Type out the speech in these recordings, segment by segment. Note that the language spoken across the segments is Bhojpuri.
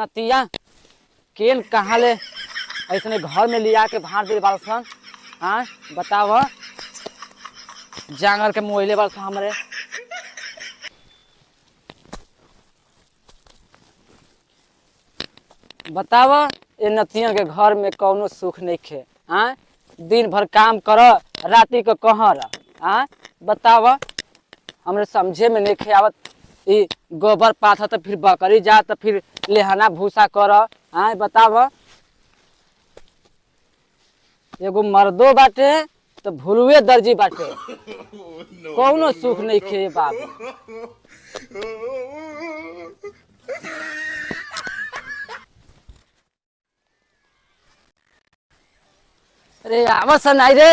नतिया केन कहाँ ले ऐसने घर में लिया के भाड़ दे बालसन। हाँ बताव जांगर के मोहिले बालसन हमरे। बताव ये नतिया के घर में कौनो सुख नहीं खे। हाँ दिन भर काम कर राती के कहर। हाँ बताव हमरे समझे में नहीं खे आवत। ई गोबर पाथ तो फिर बकरी जा तो फिर लेहना भूसा कर। हाँ बताव एगो मर्दो बाटे तो भूलुए दर्जी बाटे कौनो सुख नहीं खे बाबू। अरे आवस नहीं रे।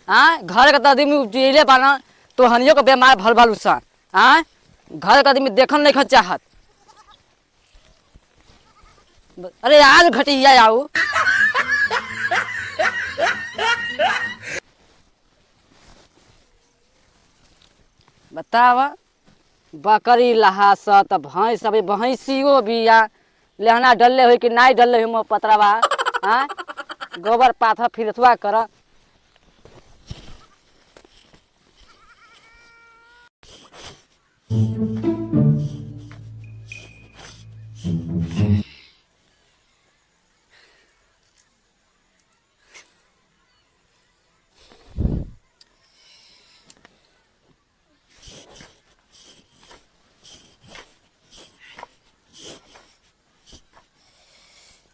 हाँ घर का आदमी उपजेले बाना तो हनियो के बीमार भल भालू सा। हाँ घर का आदमी देखल नहीं चाहत। अरे आज घटिया आऊ बताव बकरी लहास त भैंस अब भैंसियो बिया लेहना डल्ले हो कि नहीं डल्ले हो पतरावा। हाँ गोबर पाथा फिरथुआ कर।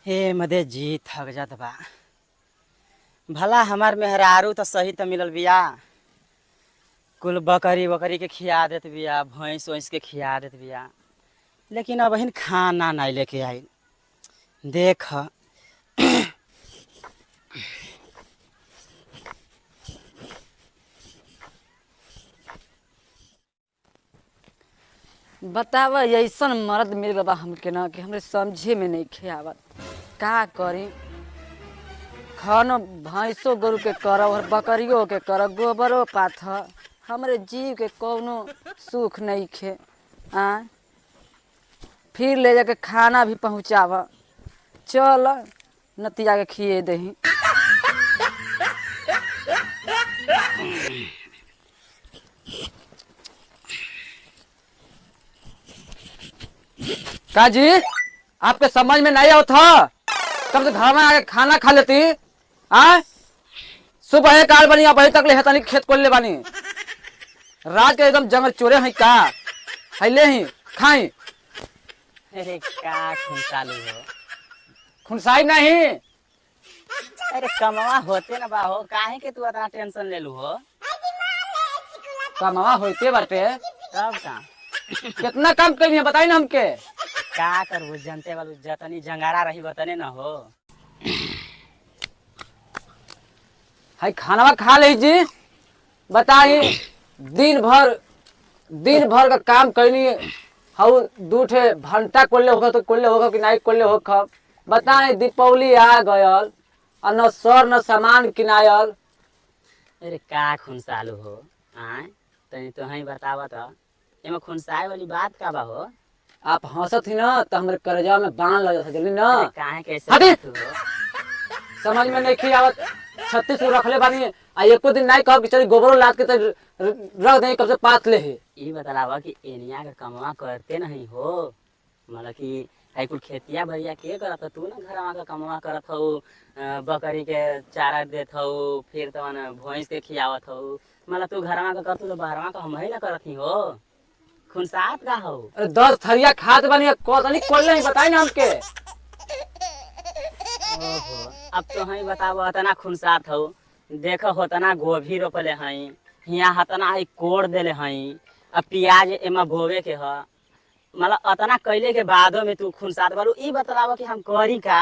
हे मदे जी थक जात बा। भला हमार मेहरारू तो सही तो मिलल बिया। कुल बकरी वकरी के खिया देत बिया भैंस वैंस के खिया देत बिया लेकिन अब हिन खाना नहीं लेके आई। देख बताव ऐसन मर्द मिल बाबा हमके ना कि हमरे समझे में नहीं खे आवत। का करी खानो भैंसो गोरु के कर और बकरियों के कर गोबरो पाथ हमरे जीव के कौनो सुख नहीं खे। आ फिर ले जाके खाना भी पहुँचाव। चल नतिया के खिए दही। काजी आपके समझ में नहीं आता कब से घर में आके खाना खा लेती। हाँ सुबह काल बनी अब तक ले हेतनी खेत कोल ले बानी रात के एकदम जंगल चोरे हैं का है ले ही खाई। अरे का खुनसालू हो खुनसाई नहीं। अरे कमवा होते ना बा हो काहे के तू इतना टेंशन ले लू हो। कमावा होते बाटे तब का कितना काम करी बताई ना हमके। का करबू जनते वालू जतनी जंगारा रही बतने न हो। हाय खाना खा लीजिए बताइए दिन भर का काम करनी हाउ दूठे घंटा कोल्ले होगा तो कोल्ले होगा कि नहीं कोल्ले होगा। बताए दीपावली आ गयल और न सर न सामान किनायल। अरे का खुनसालू हो आय तनी तो ही बतावत एमे खुनसाए वाली बात का बा हो। आप हंसत ही ना तो हमारे करजा में बांध लग जाता जल्दी ना। अरे काहे कैसे हटी। तू हो समझ में नहीं खी आवत 36 रखले बानी आ एको दिन नहीं कह कि चल गोबरो लाद के रख दे कब से पात ले है। ई बतलावा कि एनिया के कमवा करते नहीं हो मतलब कि है कुल खेतिया भैया के करत तू ना घरवा का कमवा करत हो बकरी के चारा देत हो फिर तो भैंस के खियावत हो मतलब तू घरवा का करतू तो बाहरवा का हम ही ना करत ही हो। खुनसात का हो। अरे 10 थरिया खाद बनी कोतनी कोल्ले ही बताई ना हमके। ओहो अब तो हई बताबो हतना खुनसात हो। देखो होतना गोभी रोपले हई हिया हतना हई कोड़ देले हई अब प्याज एमा बोवे के ह मतलब अतना कैले के बादो में तू खुनसात बालू। ई बतलावो कि हम करी का।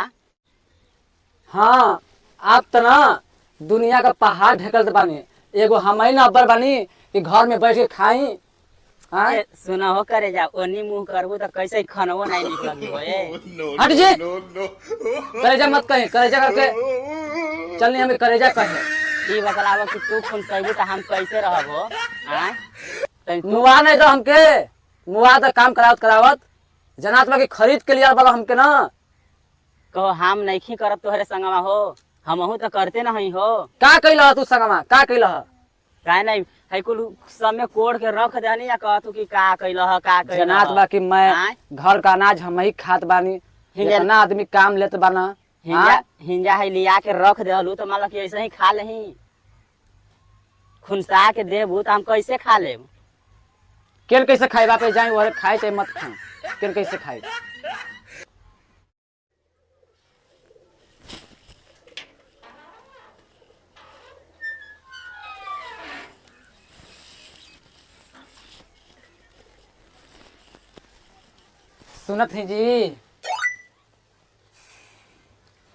हाँ आप तो ना दुनिया का पहाड़ ढकल बानी एगो हम ही ना अब्बर बानी कि घर में बैठ के खाई। हाँ ए, सुना हो करे जा ओनी मुंह करबू तो कैसे खनवो नहीं निकलबू हो ए। हट जी करेजा मत कहे करेजा करके चलनी हमें करेजा कहे। ई बतलावो कि तू खुनसैबू तो हम कैसे रहबो हां तनी तू मुआ नहीं तो हमके मुआ तो काम करावत जनात में खरीद के लिया वाला हमके ना कहो हम नहीं करब तोहरे संगवा हो, हमहू तो करते नहीं हो। का कैलह तू संगमा, का कैलह? काहे नहीं है कुल सब में कोड़ के रख देनी या कहतू कि का कैलह का कैलह। जनात बा कि मैं आय? घर का अनाज हम ही खात बानी, हिंजा- इतना आदमी काम लेत बाना। हिंजा हिंजा है लिया के रख देलू तो मतलब कि ऐसे ही खा लेही, खुनसा के देबू तो हम कैसे खा लेब? केन कैसे खाए पे जाए वो खाए चाहे मत खाए, केन कैसे खाए? सुनत ही जी,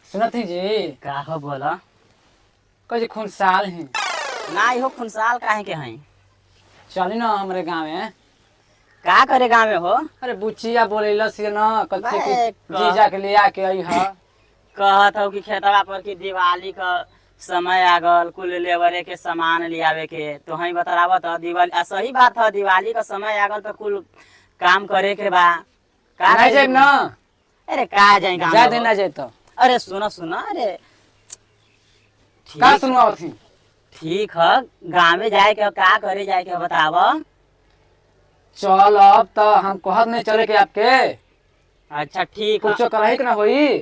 सुनत ही जी, का हो बोला? कैसे खून साल है? ना हो खुनसाल काहे के हैं? चली ना हमरे गाँव में। का करे गाँव में हो? अरे बुचिया बोले से न कल बे, जीजा के ले आके आई है। कहत हो कि खेतवा पर की दिवाली का समय आ गल, कुल लेवरे के सामान लियावे के, तो हई बतलावत दिवाली सही बात है, दिवाली का समय आ गल तो कुल काम करे के बा। का नहीं जाए ना, अरे का जाए गाँव जा में देना हो? जाए तो अरे सुनो सुनो, अरे का ठीक सुनवाओ थी? ठीक है, गाँव में जाए के का करे जाए के बताव। चल अब तो हम कहत नहीं चले के आपके अच्छा ठीक है, कुछ करही के ना होई।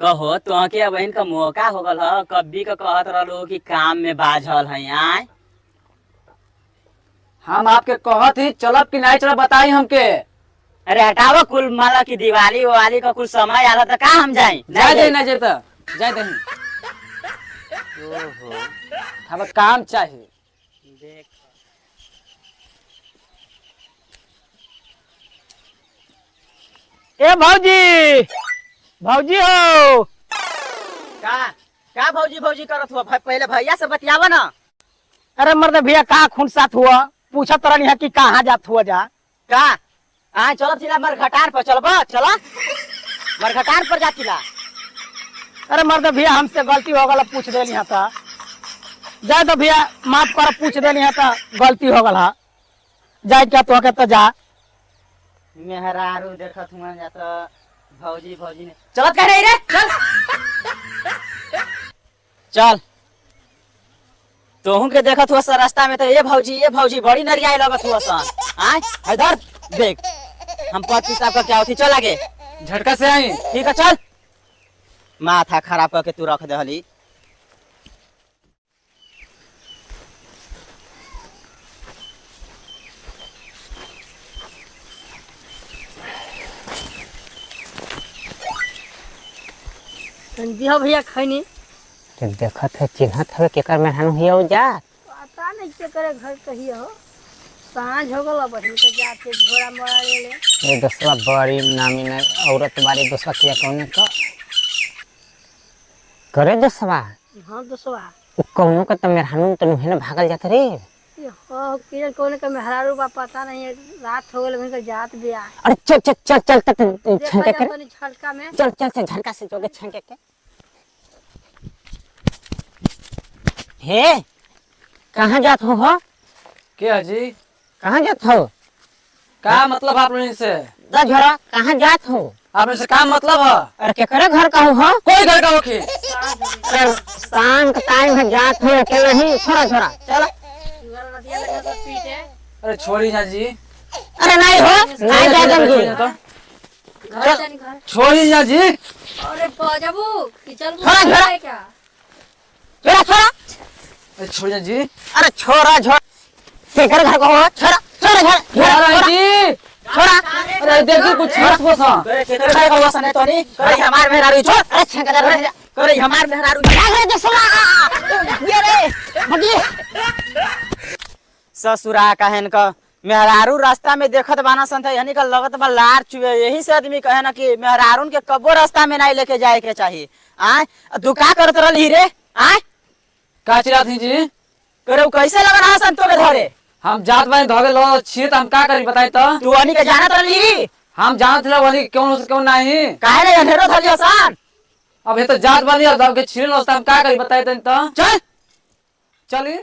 कहो तो के बहन का मौका हो गल ह, कभी का कहत रहलो कि काम में बाझल है आए। हम आपके कहत ही चलब कि नहीं चलब बताई हमके। अरे हटाओ कुल माला की दिवाली वाली का कुल समय आला तो का हम जाए? जाए दे ना जाए तो जाए दे। ओहो अब काम चाहिए। देख ए भौजी, भौजी हो। का भौजी भौजी करत हुआ? पहले भैया से बतियावा ना। अरे मर्द भैया का खून साथ हुआ, पूछत रहनी है कि कहाँ जात हुआ जा। का आ चलो चिला मरघटार पर चलबा, चला मरघटार पर जा चिला। अरे मर्द भैया हमसे गलती हो गल, पूछ देनी है तो जाए तो भैया माफ कर, पूछ देनी है तो गलती हो गल है, जाए क्या तो के तो जा। मेहरारू देखत हुआ जाता भौजी भौजी ने चलत कह रही रे, चल चल। तोहू के देखत हुआ सर रास्ता में तो ये भौजी बड़ी नरियाई लगत हुआ सन। आय इधर देख, हम पति साहब का क्या होती, चल आगे झटका से आई। ठीक है चल। माथा खराब करके तू रख दे हली। दिया भैया खैनी देखत है चिन्हत है केकर मेहरानू हिया जा। पता नहीं के करे घर कही हो, सांझ हो गल बड़ी तो जाके झोरा मोरा ले ले। ये दोस्तवा बड़ी नामी न औरत बारी दोस्तवा किया कौन का करे दोस्तवा। हाँ दोस्तवा उ कौनो का त मेहरानू त नुहे न भागल जात रे। ये हो किरण कौन का मेहरारू बा पता नहीं है, रात हो गल भइल जात बिया। अरे चल चल चल चल तक देखा छंके जा कर, तनी छलका में। चल चल से झटका से जोगे छंके के। हे कहाँ जात हो? के हजी? कहाँ जात हो? का मतलब आप लोगों से? दा झोरा कहाँ जात हो? आप लोगों से का मतलब है? अरे केकरे घर का हो? कोई घर का होके? अरे शाम का टाइम है, जात हो अकेला ही। छोरा छोरा चल। घर नदिया लगा तो पीटे। अरे छोड़ी ना जी, अरे नहीं हो, नहीं जा देंगे। घर जानी घर। छोड़ी ना जी। अरे बाजबू कि चल छोरा, छोरा। है क्या? छोरा छोरा, अरे छोड़ी ना जी। अरे छोरा छोरा केकर घर का हो? छोरा छोरा छोरा छोड़ा छोरा जी। छोरा। अरे देखो कुछ हंस पोसा। करे केकर खाए का वसन है तोनी, करे हमार मेहरारू छोड़, अरे छंका दे रे। करे हमार मेहरारू। भाग रे दसवा ये रे भगी। ससुरा कहन का मेहरारू रास्ता में देखत बाना सन था, यानी का लगत बा लार चुए। यही से आदमी कहे ना कि मेहरारून के कबो रास्ता में नहीं लेके जाए के चाहिए। आय तू का करत रहली रे? आय का चिल्ला थी जी? करे उ कैसे लगन हसन तो के धरे? हम जात बानी धोगे लो छिए तो हम का करी बताई तो? तू अनी के जानत रहली? हम जानत रहे वाली क्यों क्यों नहीं? काहे रे अंधेरो धली हसन? अब ये तो जात बानी और धोगे छिए लो हम का करी बताई तो? चल चली।